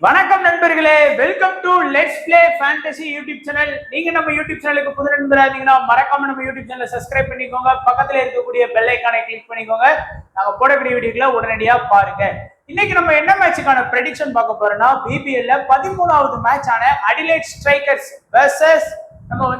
வணக்கம் நண்பர்களே, welcome to let's play fantasy YouTube channel. நீங்க நம்ம யூடியூப் சேனலுக்கு புது நண்பரா இருந்தீங்கன்னா மறக்காம நம்ம யூடியூப் சேனலை சப்ஸ்கிரைப் பண்ணிக்கோங்க. பக்கத்துல இருக்கக்கூடிய பெல் ஐகானை கிளிக் பண்ணிக்கோங்க. நாங்க போடக்கூடிய வீடியோக்களை உடனடியா பாருங்க. இன்னைக்கு நம்ம என்ன மேட்சுக்கான ப்ரெடிக்ஷன் பார்க்க போறோம்னா, பிபிஎல்ல 13வது மேட்ச் ஆன அடிலைட் ஸ்ட்ரைக்கர்ஸ் வெர்சஸ் நம்ம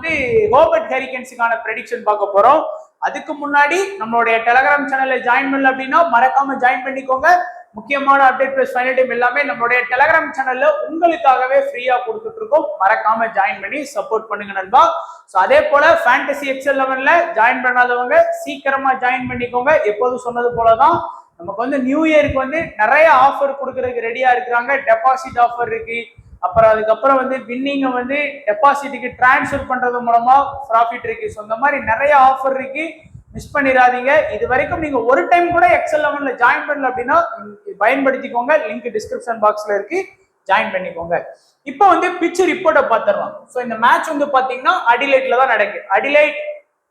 ஹோபர்ட் ஹரிகன்ஸுக்கான ப்ரெடிக்ஷன் பார்க்க போறோம். அதுக்கு முன்னாடி நம்மளுடைய டெலிகிராம் சேனல்ல ஜாயின் பண்ணல அப்படின்னா மறக்காம ஜாயின் பண்ணிக்கோங்க. முக்கியமான அப்டேட் பிளஸ் ஃபைனல் டைம் எல்லாமே நம்மளுடைய டெலிகிராம் சேனல்ல உங்களுக்காகவே ஃப்ரீயா கொடுத்துட்டு இருக்கோம். மறக்காம ஜாயின் பண்ணி சப்போர்ட் பண்ணுங்க நண்பா. ஸோ அதே போல ஃபேண்டசி எக்ஸல் 11ல ஜாயின் பண்ணாதவங்க சீக்கிரமா ஜாயின் பண்ணிக்கோங்க. எப்போதும் சொன்னது போலதான் நமக்கு நியூ இயருக்கு நிறைய ஆஃபர் கொடுக்கறதுக்கு ரெடியா இருக்கிறாங்க. டெபாசிட் ஆஃபர் இருக்கு, அப்புறம் அதுக்கப்புறம் வின்னிங்க டெபாசிட்டுக்கு டிரான்ஸ்ஃபர் பண்றது மூலமா ப்ராஃபிட் இருக்கு. ஸோ இந்த மாதிரி நிறைய ஆஃபர் இருக்கு, மிஸ் பண்ணிடாதீங்க. இது வரைக்கும் நீங்க ஒரு டைம் கூட எக்ஸல் 11ல ஜாயின் பண்ணல அப்படின்னா பயன்படுத்திக்கோங்க. லிங்க் டிஸ்கிரிப்ஷன் பாக்ஸ்ல இருக்கு, ஜாயின் பண்ணிக்கோங்க. இப்போ பிட்ச் ரிப்போர்ட்டை பார்த்துடலாம். ஸோ இந்த மேட்ச் பாத்தீங்கன்னா அடிலைட்ல தான் நடக்குது. அடிலைட்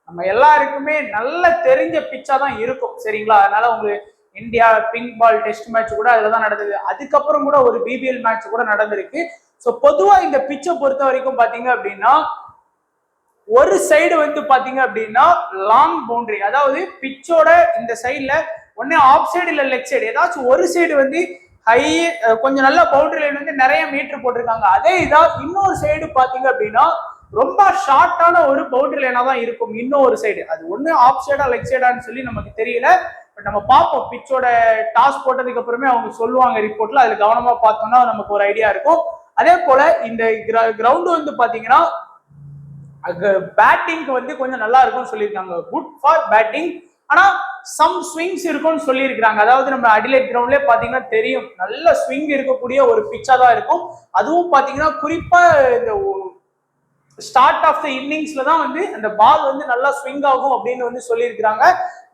நம்ம எல்லாருக்குமே நல்ல தெரிஞ்ச பிச்சா தான் இருக்கும், சரிங்களா? அதனால உங்களுக்கு India pink ball test match கூட அதுல தான் நடந்தது. அதுக்கப்புறம் கூட ஒரு பிபிஎல் மேட்ச் கூட நடந்திருக்கு. ஸோ பொதுவா இந்த பிச்சை பொறுத்த வரைக்கும் பாத்தீங்க அப்படின்னா ஒரு சைடு பாத்தீங்க அப்படின்னா லாங் பவுண்டரி, அதாவது பிச்சோட இந்த சைட்ல ஒன்னே ஆஃப் சைடு இல்ல லெக் சைடு ஏதாச்சும் ஒரு சைடு ஹை கொஞ்சம் நல்ல பவுண்டரி லைன் நிறைய மீட்டர் போட்டிருக்காங்க. அதே இதா இன்னொரு சைடு பாத்தீங்க அப்படின்னா ரொம்ப ஷார்ட்டான ஒரு பவுண்டரி லைனா தான் இருக்கும். இன்னொரு சைடு அது ஒண்ணு ஆஃப் சைடா லெக் சைடான்னு சொல்லி நமக்கு தெரியல. பட் நம்ம பார்ப்போம், பிச்சோட டாஸ் போட்டதுக்கு அப்புறமே அவங்க சொல்லுவாங்க ரிப்போர்ட்ல. அதுல கவனமா பார்த்தோம்னா நமக்கு ஒரு ஐடியா இருக்கும். அதே போல இந்த கிரவுண்ட் பாத்தீங்கன்னா பேட்டிங்க்கு கொஞ்சம் நல்லா இருக்கும்னு சொல்லியிருக்காங்க. குட் ஃபார் பேட்டிங், ஆனா சம் ஸ்விங்ஸ் இருக்கும்னு சொல்லியிருக்காங்க. அதாவது நம்ம அடிலைட் கிரவுண்ட்லயே பாத்தீங்கன்னா தெரியும், நல்ல ஸ்விங் இருக்கக்கூடிய ஒரு பிச்சா தான் இருக்கும். அதுவும் பாத்தீங்கன்னா குறிப்பா இந்த ஸ்டார்ட் ஆஃப் த இன்னிங்ஸ்ல தான் அந்த பால் நல்லா ஸ்விங் ஆகும் அப்படின்னு சொல்லியிருக்கிறாங்க.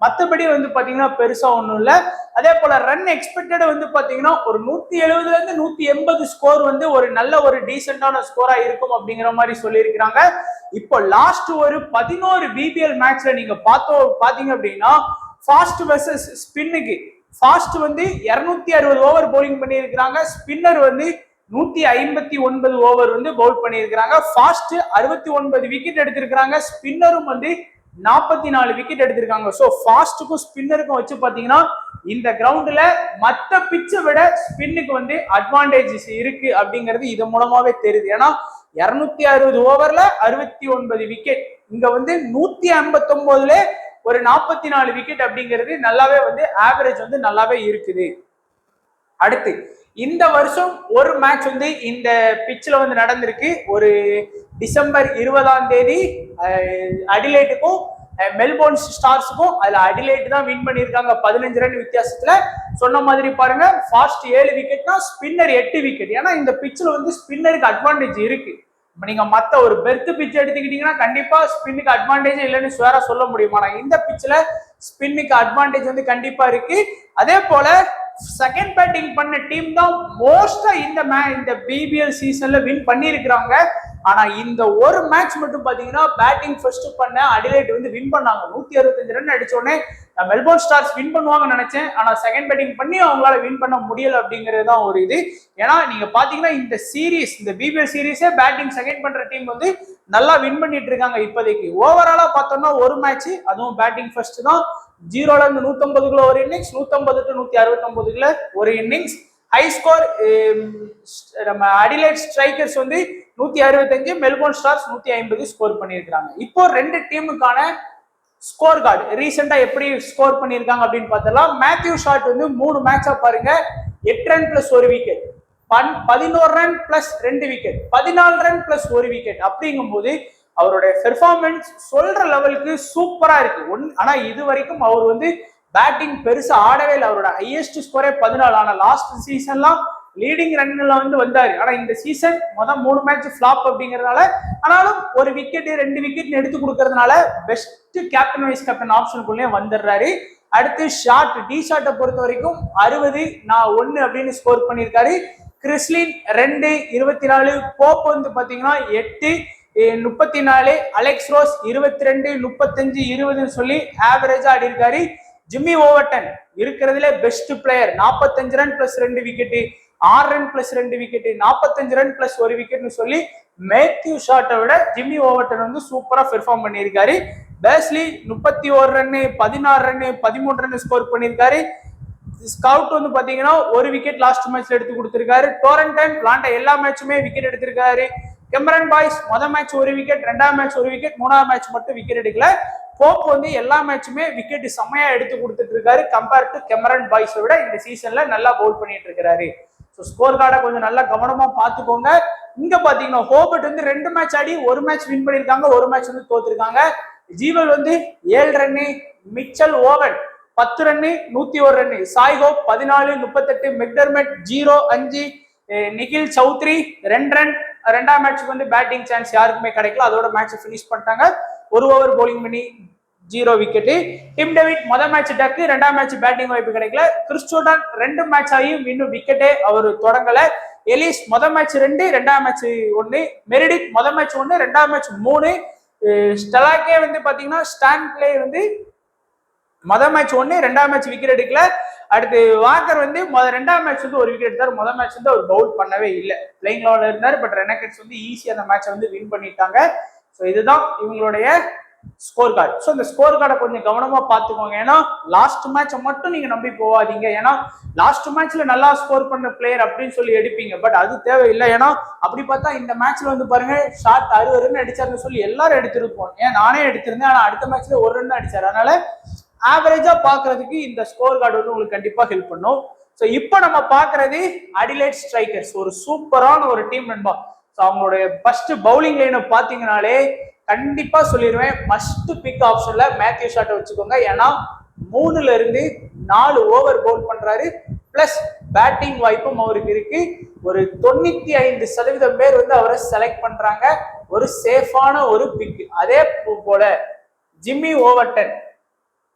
மற்றபடி பாத்தீங்கன்னா பெருசா ஒண்ணும் இல்லை. அதே போல ரன் எக்ஸ்பெக்டட் பாத்தீங்கன்னா ஒரு 170ல இருந்து 180 ஸ்கோர் ஒரு நல்ல ஒரு டீசென்டான ஸ்கோரா இருக்கும் அப்படிங்கிற மாதிரி சொல்லியிருக்கிறாங்க. இப்போ லாஸ்ட் ஒரு 11 பிபிஎல் மேட்ச்ல நீங்க பாத்தீங்க அப்படின்னா ஃபாஸ்ட் வெர்சஸ் ஸ்பின்னுக்கு ஃபாஸ்ட் 260 ஓவர் பவுலிங் பண்ணியிருக்கிறாங்க. ஸ்பின்னர் 159 ஓவர் பவுல் பண்ணியிருக்கிறாங்க. ஃபாஸ்ட் 69 விக்கெட் எடுத்திருக்கிறாங்க. ஸ்பின்னரும் 44 விக்கெட் எடுத்திருக்காங்க. ஸோ ஃபாஸ்ட்டுக்கும் ஸ்பின்னருக்கும் வச்சு பார்த்தீங்கன்னா இந்த கிரவுண்ட்ல மற்ற பிச்சை விட ஸ்பின்னுக்கு அட்வான்டேஜஸ் இருக்கு அப்படிங்கிறது இது மூலமாவே தெரியுது. ஏன்னா 260 ஓவர்ல 69 விக்கெட், இங்க 159ல ஒரு 44 விக்கெட் அப்படிங்கிறது நல்லாவே ஆவரேஜ் நல்லாவே இருக்குது. அடுத்து இந்த வருஷம் ஒரு மேட்ச் இந்த பிச்சில் நடந்திருக்கு. ஒரு டிசம்பர் 20ஆம் தேதி அடிலைட்டுக்கும் மெல்போர்ன் ஸ்டார்ஸுக்கும். அதுல அடிலைட் தான் வின் பண்ணியிருக்காங்க 15 ரன் வித்தியாசத்துல. சொன்ன மாதிரி பாருங்க, ஃபாஸ்ட் 7 விக்கெட்னா ஸ்பின்னர் 8 விக்கெட். ஏன்னா இந்த பிச்சில் ஸ்பின்னருக்கு அட்வான்டேஜ் இருக்கு. நீங்க மத்த ஒரு பெர்த் பிச் எடுத்துக்கிட்டீங்கன்னா கண்டிப்பா ஸ்பின்னுக்கு அட்வான்டேஜ் இல்லைன்னு வேற சொல்ல முடியுமா? இந்த பிச்சில் ஸ்பின்னுக்கு அட்வான்டேஜ் கண்டிப்பா இருக்கு. அதே போல செகண்ட் பேட்டிங் பண்ண டீம் தான் மோஸ்டா இந்த பிபிஎல் சீசன்ல வின் பண்ணியிருக்கிறாங்க. ஆனா இந்த ஒரு மேட்ச் மட்டும் பாத்தீங்கன்னா பேட்டிங் ஃபர்ஸ்ட் பண்ண அடிலைட் வின் பண்ணாங்க. 165 ரன் அடிச்சோடனே நான் மெல்போர்ன் ஸ்டார்ஸ் வின் பண்ணுவாங்கன்னு நினைச்சேன். ஆனா செகண்ட் பேட்டிங் பண்ணி அவங்களால வின் பண்ண முடியல அப்படிங்கிறது தான் ஒரு இது. ஏன்னா நீங்க பாத்தீங்கன்னா இந்த சீரீஸ், இந்த பிபிஎல் சீரீஸே பேட்டிங் செகண்ட் பண்ற டீம் நல்லா வின் பண்ணிட்டு இருக்காங்க இப்போதைக்கு. ஓவராலா பார்த்தோம்னா ஒரு மேட்ச், அதுவும் பேட்டிங் ஃபர்ஸ்ட் தான். 0ல இருந்து 150 ஒரு இன்னிங்ஸ், 150 to 169 ஒரு இன்னிங்ஸ். ஹை ஸ்கோர் நம்ம Adelaide strikers 165, Melbourne stars 150 score பண்ணியிருக்காங்க. இப்போ ரெண்டு டீமுக்கான ஸ்கோர் கார்டு ரீசெண்டா எப்படி ஸ்கோர் பண்ணியிருக்காங்க அப்படின்னு பார்த்தலாம். மேத்யூ ஷாட் 3 மேட்சா பாருங்க, 8 run plus 1 wicket, 11 run plus 2 wicket, 14 run plus 1 wicket. அப்படிங்கும் போது அவருடைய பெர்ஃபார்மன்ஸ் சொல்ற லெவலுக்கு சூப்பரா இருக்கு. ஆனா இது வரைக்கும் அவர் பேட்டிங் பெருசா ஆடவே இல்லை. அவரோட ஹையஸ்ட் ஸ்கோரே 14. ஆனா லாஸ்ட் சீசன்லாம் லீடிங் ரன்ல வந்தாரு. ஆனா இந்த சீசன் 3 மேட்ச் ஃபிளாப் அப்படிங்கறதுனால, ஆனாலும் ஒரு விக்கெட் 2 விக்கெட் எடுத்து கொடுக்கறதுனால பெஸ்ட் கேப்டன் வைஸ் கேப்டன் ஆப்ஷனுக்குள்ளே வந்துடுறாரு. அடுத்து ஷாட், டி ஷாட்டை பொறுத்த வரைக்கும் 60, நான் 1 அப்படின்னு ஸ்கோர் பண்ணியிருக்காரு. கிறிஸ்லின் 2, 24, போப் பாத்தீங்கன்னா 8, 34, அலெக்ஸ் ரோஸ் 22, 35, 20 சொல்லி ஆவரேஜா ஆடி இருக்காரு. ஜிம்மி ஓவர்டன் இருக்கிறதுல best player, 45 run plus 2 wicket. 6 run plus 2 wicket, 45 run plus 1 விக்கெட்னு சொல்லி மேத்யூ ஷாட்டை விட ஜிம்மி ஓவர்டன் வந்து சூப்பரா பெர்ஃபார்ம் பண்ணியிருக்காரு. Paisley 31 run, 16 run, 13 run score பண்ணியிருக்காரு. ஸ்கவுட் வந்து பாத்தீங்கன்னா ஒரு விக்கெட் லாஸ்ட் மேட்ச்ல எடுத்து கொடுத்திருக்காரு. டோரன்டன் விளாண்ட எல்லா மேட்சுமே விக்கெட் எடுத்திருக்காரு. கெமரன் பாய்ஸ் முதல் மேட்ச் ஒரு விக்கெட், ரெண்டாம் மேட்ச் ஒரு விக்கெட், மூணாவது மேட்ச் மட்டும் விக்கெட் எடுக்கல. போப் வந்து எல்லா மேட்சுமே விக்கெட் செம்மையா எடுத்து கொடுத்துட்டு இருக்காரு. கம்பேர் டு கெமரன் பாய்ஸை விட இந்த சீசன்ல நல்லா பவுல் பண்ணிட்டு இருக்காரு. ஸோ ஸ்கோர் கார்டை கொஞ்சம் நல்லா கவனமா பாத்துக்கோங்க. இங்க பாத்தீங்கன்னா ஹோபர்ட் வந்து 2 மேட்ச் ஆடி ஒரு மேட்ச் வின் பண்ணிருக்காங்க, ஒரு மேட்ச் வந்து தோத்துருக்காங்க. ஜீவல் வந்து 7 run, Mitchell Owen 10 run 101 run, Shai Hope 14 38, McDermott 0-5, Nikhil Chaudhary 2 run. ரெண்டாம் மேட்சுக்கு வந்து பேட்டிங் சான்ஸ் யாருக்குமே கிடைக்கல, அதோட மேட்ச் பினிஷ் பண்ணிட்டாங்க. ஒரு ஓவர் போலிங் பண்ணி 0 விக்கெட். டிம் டேவிட் முதல் மேட்ச் டக்கு, ரெண்டாம் மேட்ச் பேட்டிங் வாய்ப்பு கிடைக்கல. கிறிஸ் ஜோர்டன் 2 மேட்ச் ஆகியும் இன்னும் விக்கெட்டே அவர் தொடங்கல. எலிஸ் முதல் மேட்ச் 2, ரெண்டாம் மேட்ச் 1, மெரிடித் முதல் மேட்ச் 1, ரெண்டாம் மேட்ச் 3, ஸ்டெலாக்கே வந்து பாத்தீங்கன்னா ஸ்டான்லே வந்து முதல் மேட்ச் 1, ரெண்டாம் மேட்ச் விக்கெட் எடுக்கல. அடுத்து வாக்கர் வந்து ரெண்டாம் மேட்ச் வந்து ஒரு விக்கெட் எடுத்தார். முதல் மேட்ச் வந்து அவர் பவுல் பண்ணவே இல்லை, பிளேயிங் லெவலில் இருந்தார். பட் ரெனக்கெட்ஸ் வந்து ஈஸியாக அந்த மேட்சை வந்து வின் பண்ணிட்டாங்க. ஸோ இதுதான் இவங்களுடைய ஸ்கோர் கார்டு. ஸோ இந்த ஸ்கோர் கார்டை கொஞ்சம் கவனமா பார்த்துக்கோங்க. ஏன்னா லாஸ்ட் மேட்சை மட்டும் நீங்க நம்பி போவாதீங்க. ஏன்னா லாஸ்ட் மேட்ச்ல நல்லா ஸ்கோர் பண்ண பிளேயர் அப்படின்னு சொல்லி எடுப்பீங்க, பட் அது தேவையில்லை. ஏன்னா அப்படி பார்த்தா இந்த மேட்ச்ல வந்து பாருங்க ஷாட் 60 ரன் அடிச்சாருன்னு சொல்லி எல்லாரும் எடுத்திருப்போம். ஏன் நானே எடுத்திருந்தேன், ஆனா அடுத்த மேட்ச்ல 1 ரன் அடிச்சாரு. அதனால ஆவரேஜா பாக்குறதுக்கு இந்த ஸ்கோர் கார்டு வந்து உங்களுக்கு கண்டிப்பா ஹெல்ப் பண்ணும். ஸோ இப்போ நம்ம பாக்குறது அடிலைட் ஸ்ட்ரைக்கர்ஸ், ஒரு சூப்பரான ஒரு டீம் நண்பா. ஸோ அவங்களுடைய ஃபர்ஸ்ட் பவுலிங் லைனை பாத்தீங்கன்னாலே கண்டிப்பா சொல்லிடுவேன், மஸ்ட் பிக் ஆப்ஷன்ல மேத்யூ ஷாட்டை வச்சுக்கோங்க. ஏன்னா 3ல இருந்து 4 ஓவர் பவுல் பண்றாரு, பிளஸ் பேட்டிங் வாய்ப்பும் அவருக்கு இருக்கு. ஒரு 95% பேர் வந்து அவரை செலக்ட் பண்றாங்க. ஒரு சேஃபான ஒரு பிக். அதே போல ஜிம்மி ஓவர்டன்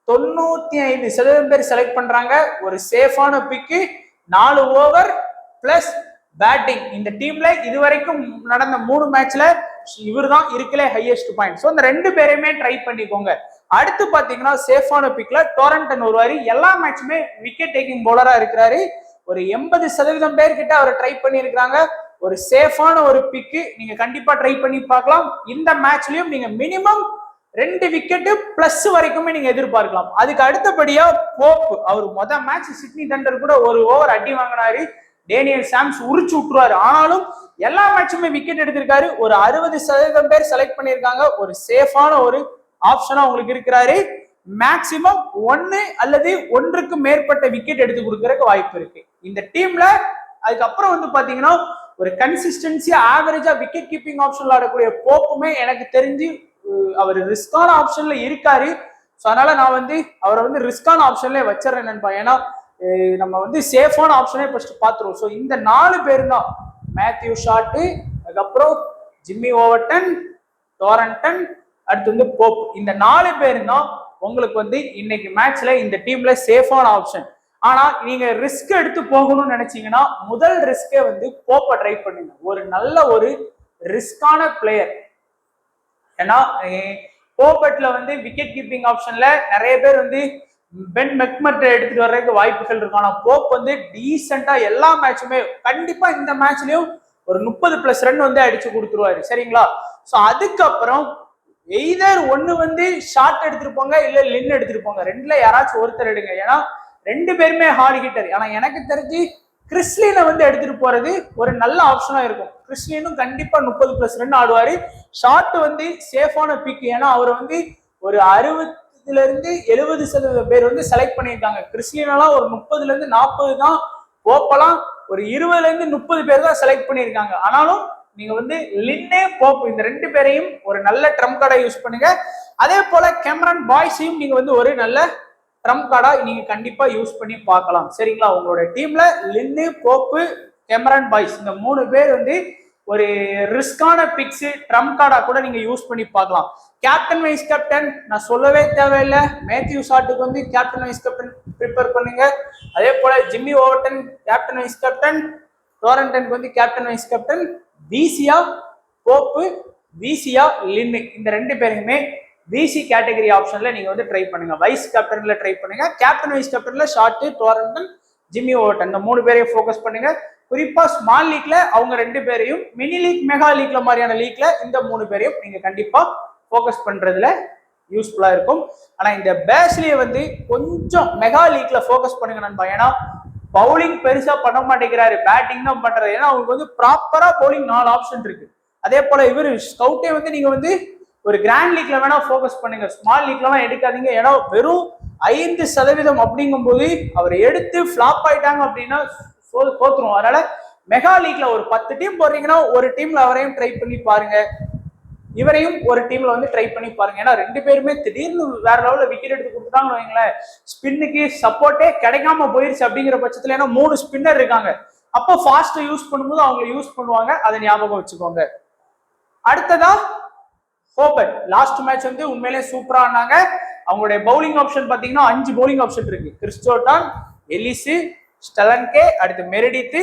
95% பேர் செலக்ட் பண்றாங்க. ஒரு சேஃபான பிக்கு, 4 ஓவர் பிளஸ் பேட்டிங். இந்த டீம்ல இதுவரைக்கும் நடந்த 3 மேட்ச்ல இவர் தான் இருக்கலே ஹையஸ்ட் பாயிண்ட். ஸோ இந்த 2 பேரையுமே ட்ரை பண்ணிக்கோங்க. அடுத்து பாத்தீங்கன்னா சேஃபான பிக்ல டோரன்டன் வருவாரு. எல்லா மேட்சுமே விக்கெட் டேக்கிங் பவுலரா இருக்கிறாரு. ஒரு 80% பேர் கிட்ட அவர் ட்ரை பண்ணி இருக்கிறாங்க. ஒரு சேஃபான ஒரு பிக்கு, நீங்க கண்டிப்பா ட்ரை பண்ணி பார்க்கலாம். இந்த மேட்ச்லயும் நீங்க மினிமம் 2 விக்கெட் பிளஸ் வரைக்குமே நீங்க எதிர்பார்க்கலாம். அதுக்கு அடுத்தபடியா போப், அவர் முதல் மேட்ச் சிட்னி தண்டர் கூட ஒரு ஓவர் அடி வாங்கினாரு, டேனியல் சாம்ஸ் உரிச்சு விட்டுருவாரு. ஆனாலும் எல்லா மேட்சுமே விக்கெட் எடுத்திருக்காரு. ஒரு 60% பேர் செலக்ட் பண்ணியிருக்காங்க. ஒரு சேஃபான ஒரு ஆப்ஷனா உங்களுக்கு இருக்கிறாரு. மேக்சிமம் 1 அல்லது 1க்கு மேற்பட்ட விக்கெட் எடுத்து கொடுக்கறதுக்கு வாய்ப்பு இருக்கு இந்த டீம்ல. அதுக்கப்புறம் வந்து பாத்தீங்கன்னா ஒரு கன்சிஸ்டன்சியா ஆவரேஜா விக்கெட் கீப்பிங் ஆப்ஷன்ல ஆடக்கூடிய போப்புமே எனக்கு தெரிஞ்சு அவர் ரிஸ்கான ஆப்ஷன்ல இருக்காரு. ஸோ அதனால நான் வந்து அவரை வந்து ரிஸ்கான ஆப்ஷன்ல வச்சிடறேன் நண்பா. ஏன்னா நம்ம வந்து சேஃபான ஆப்ஷனே ஃபர்ஸ்ட் பார்த்துருவோம். ஸோ இந்த 4 பேர் தான், மேத்யூ ஷாட்டு, அதுக்கப்புறம் ஜிம்மி ஓவர்டன், டோரன்டன், அடுத்து வந்து போப். இந்த 4 பேர் தான் உங்களுக்கு வந்து இன்னைக்கு மேட்ச்ல இந்த டீம்ல சேஃபான ஆப்ஷன். ஆனா நீங்க ரிஸ்க் எடுத்து போகணும்னு நினைச்சீங்கன்னா முதல் ரிஸ்கே வந்து போப்பை ட்ரை பண்ணுங்க. ஒரு நல்ல ஒரு ரிஸ்கான பிளேயர். ஏன்னா போபட்ல வந்து விக்கெட் கீப்பிங் ஆப்ஷன்ல நிறைய பேர் வந்து பென் மெக்மர்ட்டை எடுத்துட்டு வர்றதுக்கு வாய்ப்புகள் இருக்கும். ஆனா போப் வந்து டீசெண்டா எல்லா மேட்சுமே கண்டிப்பா இந்த மேட்ச்லயும் ஒரு 30+ ரன் வந்து அடிச்சு கொடுத்துருவாரு. சரிங்களா? ஸோ அதுக்கப்புறம் எய்தர் ஒன்னு வந்து ஷார்ட் எடுத்திருப்பாங்க, இல்ல லின் எடுத்திருப்பாங்க. 2ல யாராச்சும் ஒருத்தர் எடுங்க. ஏன்னா 2 பேருமே ஹார்ட் ஹிட்டர். ஆனா எனக்கு தெரிஞ்சு கிறிஸ்லினை வந்து எடுத்துட்டு போறது ஒரு நல்ல ஆப்ஷனா இருக்கும். கிறிஸ்லினும் கண்டிப்பா 30+ ரன் ஆடுவாரு. ஷார்ட் வந்து சேஃபான பிக். ஏன்னா அவர் வந்து ஒரு 60ல இருந்து 70% பேர் வந்து செலக்ட் பண்ணியிருக்காங்க. கிறிஸ்லினெல்லாம் ஒரு 30ல இருந்து 40 தான். போப்பெல்லாம் ஒரு 20ல இருந்து 30 பேர் தான் செலக்ட் பண்ணியிருக்காங்க. ஆனாலும் நீங்க வந்து லின்னே போப் இந்த 2 பேரையும் ஒரு நல்ல ட்ரம்ப் கார்டை யூஸ் பண்ணுங்க. அதே போல கேமரன் பாய்ஸையும் நீங்க வந்து ஒரு நல்ல ட்ரம்ப் கார்டா நீங்க கண்டிப்பா யூஸ் பண்ணி பார்க்கலாம். சரிங்களா? உங்களோட டீம்ல லின்னு, போப்பு, கேமரன் பாய்ஸ் இந்த 3 பேர் வந்து ஒரு ரிஸ்கான பிக்ஸ், ட்ரம்ப் கார்டா கூட நீங்க யூஸ் பண்ணி பார்க்கலாம். கேப்டன் வைஸ் கேப்டன் நான் சொல்லவே தேவையில்லை. மேத்யூ ஷாட்டுக்கு வந்து கேப்டன் வைஸ் கேப்டன் ப்ரிப்பேர் பண்ணுங்க. அதே போல Jimmy Overton captain vice captain, டோரன்டனுக்கு வந்து கேப்டன் வைஸ் கேப்டன், விசியா போப்பு, விசியா லின்னு இந்த 2 பேருமே விசி கேட்டகரி ஆப்ஷன்ல நீங்க வந்து ட்ரை பண்ணுங்க. வைஸ் கேப்டன்ல ட்ரை பண்ணுங்க. கேப்டன் வைஸ் கேப்டன்ல ஷார்ட், டோரன்டன், ஜிம்மி ஓவர்டன் இந்த 3 பேரையும் ஃபோக்கஸ் பண்ணுங்க. குறிப்பா ஸ்மால் லீக்ல அவங்க 2 பேரையும், மினி லீக் மெகா லீக்ல மாதிரியான லீக்ல இந்த 3 பேரையும் நீங்க கண்டிப்பா ஃபோக்கஸ் பண்றதுல யூஸ்ஃபுல்லா இருக்கும். ஆனா இந்த பேஸ்லயே வந்து கொஞ்சம் மெகா லீக்ல ஃபோக்கஸ் பண்ணுங்க நண்பா. ஏன்னா பவுலிங் பெருசா பண்ண மாட்டேங்கிறாரு, பேட்டிங் தான் பண்றாரு. ஏன்னா அவங்களுக்கு வந்து ப்ராப்பரா பவுலிங் 4 ஆப்ஷன் இருக்கு. அதே போல இவரு ஸ்கவுட்டே வந்து நீங்க வந்து ஒரு கிராண்ட் லீக்ல வேணா ஃபோக்கஸ் பண்ணுங்க, ஸ்மால் லீக்லாம் எடுக்காதீங்க. ஏன்னா வெறும் 5% அப்படிங்கும் போது அவர் எடுத்து ஃபிளாப் ஆயிட்டாங்க அப்படின்னா தோத்துரும். அதனால மெகா லீக்ல ஒரு 10 டீம் போடுறீங்கன்னா ஒரு டீம்ல அவரையும் ட்ரை பண்ணி பாருங்க, இவரையும் ஒரு டீம்ல வந்து ட்ரை பண்ணி பாருங்க. ஏன்னா 2 பேருமே திடீர்னு வேற லெவல்ல விக்கெட் எடுத்து கொடுத்துட்டாங்கன்னு வைங்களேன், ஸ்பின்னுக்கு சப்போர்ட்டே கிடைக்காம போயிருச்சு அப்படிங்கிற பட்சத்துல, ஏன்னா 3 ஸ்பின்னர் இருக்காங்க, அப்போ ஃபாஸ்ட் யூஸ் பண்ணும்போது அவங்க யூஸ் பண்ணுவாங்க, அதை ஞாபகம் வச்சுக்கோங்க. அடுத்ததா ஹோபர்ட் லாஸ்ட் மேட்ச் வந்து உண்மையிலே சூப்பரா ஆனாங்க. அவங்களுடைய பவுலிங் ஆப்ஷன் பாத்தீங்கன்னா 5 பவுலிங் ஆப்ஷன் இருக்கு. கிறிஸ் ஜோர்டான், எலிஸ், ஸ்டெலன்கே, அடுத்து மெரிடித்,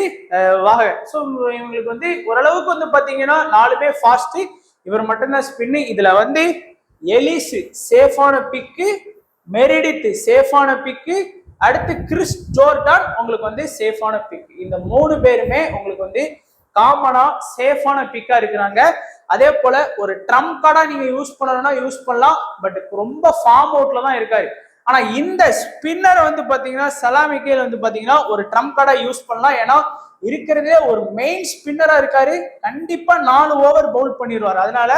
வாகர். ஸோ இவங்களுக்கு வந்து ஓரளவுக்கு வந்து பாத்தீங்கன்னா 4 பேர் ஃபாஸ்ட், இவர் மட்டும்தான் ஸ்பின்னு. இதுல வந்து எலிஸ் சேஃபான பிக்கு, மெரிடித் சேஃபான பிக்கு, அடுத்து கிறிஸ் ஜோர்டான் உங்களுக்கு வந்து சேஃபான பிக். இந்த 3 பேருமே உங்களுக்கு வந்து காமனா சேஃபான பிக்கா இருக்கிறாங்க. அதே போல ஒரு ட்ரம்ப் கார்டா நீங்க யூஸ் பண்ணணும்னா யூஸ் பண்ணலாம், பட் ரொம்ப ஃபார்ம் அவுட்ல தான் இருக்காரு. ஆனா இந்த ஸ்பின்னர் வந்து பாத்தீங்கன்னா சலாமிக்கேல் வந்து பாத்தீங்கன்னா ஒரு ட்ரம்ப் கார்டா யூஸ் பண்ணலாம். ஏன்னா இருக்கிறதே ஒரு மெயின் ஸ்பின்னரா இருக்காரு, கண்டிப்பா 4 ஓவர் பவுல் பண்ணிடுவாரு. அதனால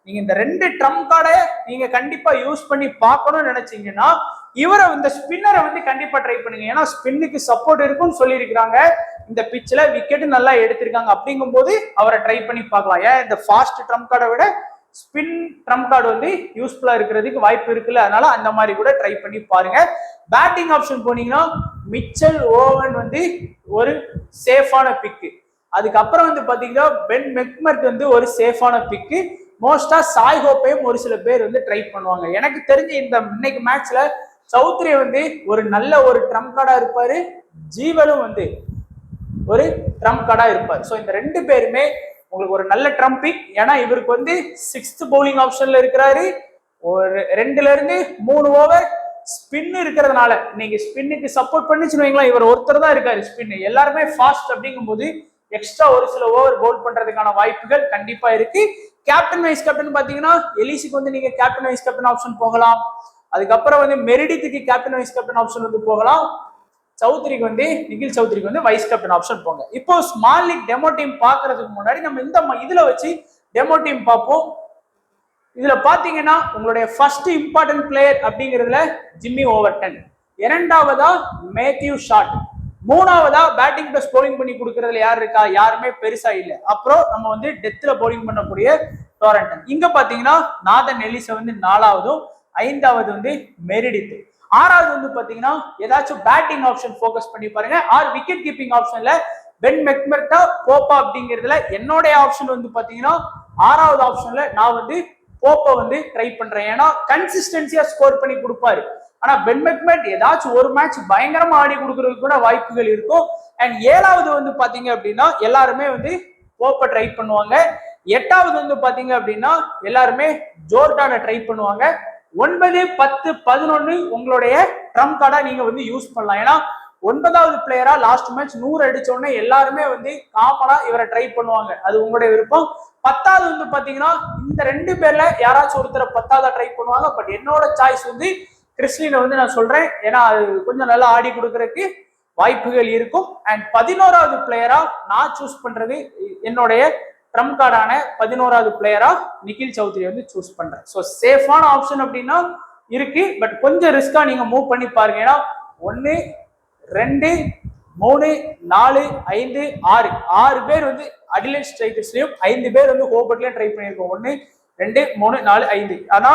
நீங்க இந்த 2 ட்ரம்ப் கார்டை நீங்க கண்டிப்பா யூஸ் பண்ணி பார்க்கணும்னு நினைச்சீங்கன்னா இவரை இந்த ஸ்பின்னரை வந்து கண்டிப்பா ட்ரை பண்ணுங்க. ஏன்னா ஸ்பின்னுக்கு சப்போர்ட் இருக்கும்னு சொல்லியிருக்கிறாங்க, இந்த பிச்சில் விக்கெட் நல்லா எடுத்திருக்காங்க. அப்படிங்கும் போது அவரை ட்ரை பண்ணி பார்க்கலாம். ஏன் இந்த ஃபாஸ்ட் ட்ரம்ப் கார்டை விட ஸ்பின் ட்ரம்ப் கார்டு வந்து யூஸ்ஃபுல்லா இருக்கிறதுக்கு வாய்ப்பு இருக்குல்ல, அதனால அந்த மாதிரி கூட ட்ரை பண்ணி பாருங்க. பேட்டிங் ஆப்ஷன் போனீங்கன்னா மிச்சல் ஓவன் வந்து ஒரு சேஃபான பிக்கு. அதுக்கப்புறம் வந்து பாத்தீங்கன்னா பென் மெக்மர்ட் வந்து ஒரு சேஃபான பிக்கு. மோஸ்டா சாய் ஹோப்பையும் ஒரு சில பேர் வந்து ட்ரை பண்ணுவாங்க. எனக்கு தெரிஞ்சு இந்த இன்னைக்கு மேட்ச்ல சௌத்ரி வந்து ஒரு நல்ல ஒரு ட்ரம்ப் கார்டா இருப்பாரு, ஜீவனும் வந்து ஒரு ட்ரம்ப் கார்டா இருப்பார். ஸோ இந்த 2 பேருமே உங்களுக்கு ஒரு நல்ல ட்ரம்ப் பிக். ஏன்னா இவருக்கு வந்து 6th பவுலிங் ஆப்ஷன்ல இருக்கிறாரு, ஒரு 2ல இருந்து 3 ஓவர் ஸ்பின் இருக்கிறதுனால நீங்க ஸ்பின்னுக்கு சப்போர்ட் பண்ணிச்சுன்னு வைங்களா, இவர் ஒருத்தர் தான் இருக்காரு ஸ்பின், எல்லாருமே ஃபாஸ்ட். அப்படிங்கும் போது எக்ஸ்ட்ரா ஒரு சில ஓவர் பவுல் பண்றதுக்கான வாய்ப்புகள் கண்டிப்பா இருக்கு. கேப்டன் வைஸ் கேப்டன் பாத்தீங்கன்னா எலிஸுக்கு வந்து நீங்க கேப்டன் வைஸ் கேப்டன் ஆப்ஷன் போகலாம். அதுக்கப்புறம் வந்து மெரிடித்துக்கு கேப்டன் வைஸ் கேப்டன் ஆப்ஷன் வந்து போகலாம். சௌத்ரிக்கு வந்து நிகில் சௌத்ரிக்கு வந்து வைஸ் கேப்டன் ஆப்ஷன் போங்க. இப்போ ஸ்மால் லீக் டெமோ டீம் பாக்குறதுக்கு முன்னாடி நம்ம இந்த இதுல வச்சு டெமோ டீம் பார்ப்போம். இதுல பாத்தீங்கன்னா உங்களுடைய ஃபர்ஸ்ட் இம்பார்ட்டன்ட் பிளேயர் அப்படிங்கிறதுல ஜிம்மி ஓவர்டன், இரண்டாவதா மேத்யூ ஷாட், மூணாவதா பேட்டிங் பிளஸ் பவுலிங் பண்ணி கொடுக்கறதுல யார் இருக்கா, யாருமே பெருசா இல்லை. அப்புறம் நம்ம வந்து டெத்ல பவுலிங் பண்ணக்கூடிய டோரண்டன். இங்க பாத்தீங்கன்னா நாதன் எலிஸ வந்து 4வது, 5வது வந்து மெரிடித், 6வது வந்து பாத்தீங்கன்னா ஏதாச்சும் பேட்டிங் ஆப்ஷன் ஃபோக்கஸ் பண்ணி பாருங்க. ஆர் விக்கெட் கீப்பிங் ஆப்ஷன்ல பென் மெக்மெர்டா போப்பா அப்படிங்கிறதுல என்னோட ஆப்ஷன் வந்து பாத்தீங்கன்னா 6வது ஆப்ஷன்ல நான் வந்து போப்பை வந்து ட்ரை பண்றேன். ஏன்னா கன்சிஸ்டன்சியா ஸ்கோர் பண்ணி கொடுப்பாரு. ஆனா பென் மெக்மெர்ட் ஏதாச்சும் ஒரு மேட்ச் பயங்கரமா ஆடி கொடுக்கறதுக்கு கூட வாய்ப்புகள் இருக்கும். அண்ட் 7வது வந்து பாத்தீங்க அப்படின்னா எல்லாருமே வந்து போப்பை ட்ரை பண்ணுவாங்க. 8வது வந்து பாத்தீங்க அப்படின்னா எல்லாருமே ஜோர்டானை ட்ரை பண்ணுவாங்க. 9, 10, 11 உங்களுடைய ட்ரம்ப் கார்டா நீங்க வந்து யூஸ் பண்ணலாம். ஏன்னா 9வது பிளேயரா லாஸ்ட் மேட்ச் 100 அடிச்ச உடனே எல்லாருமே வந்து காமனா இவரை ட்ரை பண்ணுவாங்க, அது உங்களுடைய விருப்பம். 10வது வந்து பாத்தீங்கன்னா இந்த 2 பேர்ல யாராச்சும் ஒருத்தரை 10வது ட்ரை பண்ணுவாங்க. பட் என்னோட சாய்ஸ் வந்து கிறிஸ்லினை வந்து நான் சொல்றேன், ஏன்னா அது கொஞ்சம் நல்லா ஆடி கொடுக்கறதுக்கு வாய்ப்புகள் இருக்கும். அண்ட் 11வது பிளேயரா நான் சூஸ் பண்றது என்னுடைய ட்ரம்ப் கார்டான 11வது பிளேயரா நிகில் சௌத்ரி வந்து சூஸ் பண்றேன். ஸோ சேஃபான ஆப்ஷன் அப்படின்னா இருக்கு, பட் கொஞ்சம் ரிஸ்கா நீங்க மூவ் பண்ணி பாருங்க. ஏன்னா 1, 2, 3, 4, 5, 6 பேர் வந்து அடிலைட் ஸ்ட்ரைக்கர்ஸ்லயும் 5 பேர் வந்து ஹோபர்ட்லயும் ட்ரை பண்ணியிருக்கோம். 1, 2, 3, 4, 5. ஆனா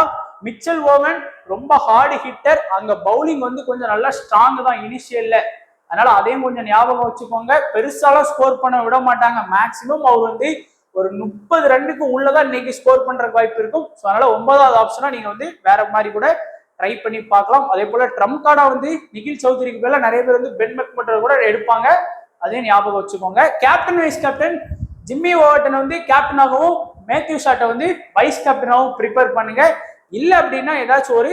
மிச்சல் ஓவன் ரொம்ப ஹார்டு ஹிட்டர், அங்க பவுலிங் வந்து கொஞ்சம் நல்லா ஸ்ட்ராங் தான் இனிஷியல்ல, அதனால அதையும் கொஞ்சம் ஞாபகம் வச்சுக்கோங்க. பெருசாலாம் ஸ்கோர் பண்ண விட மாட்டாங்க, மேக்சிமம் அவர் வந்து ஒரு 30 ரன்னுக்கு உள்ளதான் இன்னைக்கு ஸ்கோர் பண்றதுக்கு வாய்ப்பு இருக்கும். ஸோ அதனால 9வது ஆப்ஷனா நீங்க வந்து வேற மாதிரி கூட ட்ரை பண்ணி பார்க்கலாம். அதே போல ட்ரம்ப் கார்டா வந்து நிகில் சௌத்ரிக்கு பேர்ல நிறைய பேர் வந்து பென் மெக்மெர்ட் கூட எடுப்பாங்க, அதையும் ஞாபகம் வச்சுக்கோங்க. கேப்டன் வைஸ் கேப்டன் ஜிம்மி ஓவர்டனை வந்து கேப்டனாகவும் மேத்யூ ஷாட்டை வந்து வைஸ் கேப்டனாகவும் ப்ரிப்பேர் பண்ணுங்க. இல்லை அப்படின்னா ஏதாச்சும் ஒரு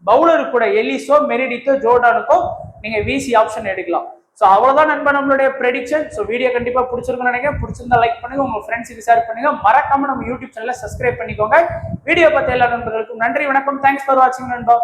பவுலரு கூட எலிஸோ மெரிடித்தோ ஜோர்டானுக்கோ நீங்க விசி ஆப்ஷன் எடுக்கலாம். ஸோ அவ்வளவுதான் நண்பா நம்மளுடைய ப்ரெடிக்ஷன். ஸோ வீடியோ கண்டிப்பா பிடிச்சிருக்குன்னு நினைக்கிறேன். பிடிச்சிருந்தா லைக் பண்ணுங்க, உங்க ஃப்ரெண்ட்ஸுக்கு ஷேர் பண்ணுங்க, மறக்காம நம்ம யூடியூப் சேனலை சப்ஸ்கிரைப் பண்ணிக்கோங்க. வீடியோ பார்த்த எல்லா நண்பர்களுக்கும் நன்றி, வணக்கம். தேங்க்ஸ் ஃபார் வாட்சிங் நண்பா.